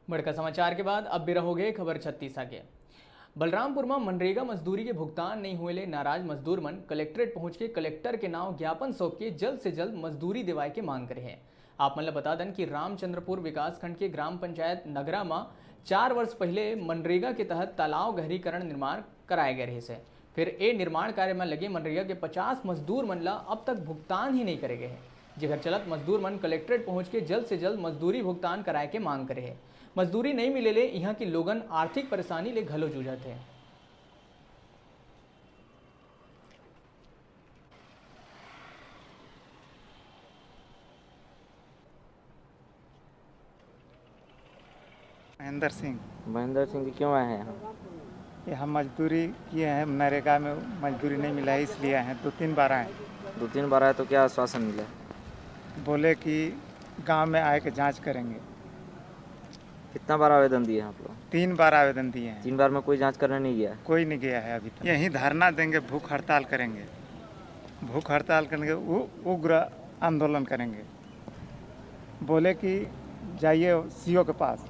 बड़का समाचार के बाद अब भी रहोगे खबर 36 आगे। बलरामपुर में मनरेगा मजदूरी के भुगतान नहीं हुए नाराज मजदूर मन कलेक्ट्रेट पहुंच के कलेक्टर के नाम ज्ञापन सौंप के जल्द से जल्द मजदूरी दिवाए के मांग करे हैं। आप मतलब बता दें कि रामचंद्रपुर विकासखंड के ग्राम पंचायत नगरा में 4 वर्ष पहले मनरेगा के तहत तालाब गहरीकरण निर्माण कराए गए रहे से फिर ए निर्माण कार्य में लगे मनरेगा के 50 मजदूर मन ला अब तक भुगतान ही नहीं करे गए हैं, जेकर चलत मजदूर मन कलेक्ट्रेट पहुंच के जल्द से जल्द मजदूरी भुगतान कराए के मांग करे है। मजदूरी नहीं मिले ले यहाँ की लोगन आर्थिक परेशानी ले घलो जूझत है। महेंद्र सिंह जी क्यों आए हैं यहाँ? ये हम मजदूरी किए हैं, नरेगा में मजदूरी नहीं मिला है इसलिए हैं। 2-3 बार आए। 2-3 बार आए तो क्या आश्वासन मिला? बोले कि गांव में आए के जांच करेंगे। कितना बार आवेदन दिए हैं आप लोग? 3 बार आवेदन दिए हैं। 3 बार में कोई जांच करने नहीं गया? कोई नहीं गया है अभी तक। यहीं धरना देंगे, भूख हड़ताल करेंगे। भूख हड़ताल करेंगे, उग्र आंदोलन करेंगे। बोले कि जाइए सीओ के पास।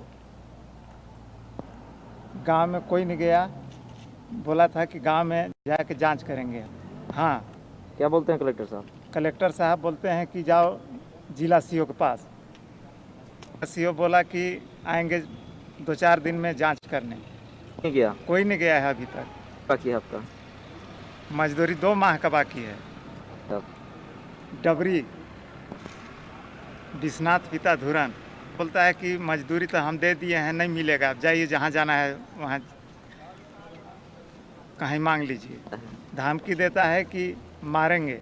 गांव में कोई नहीं गया, बोला था कि गांव में जाके जांच करेंगे। हाँ, क्या बोलते हैं कलेक्टर साहब? कलेक्टर साहब बोलते हैं कि जाओ जिला सीओ के पास। सीओ बोला कि आएंगे 2-4 दिन में जांच करने। नहीं गया? कोई नहीं गया है अभी तक। बाकी है आपका? मजदूरी 2 माह का बाकी है। तब डबरी विश्वनाथ पिता धुरन बोलता है कि मजदूरी तो हम दे दिए हैं, नहीं मिलेगा, अब जाइए जहाँ जाना है वहाँ कहीं मांग लीजिए। धमकी देता है कि मारेंगे।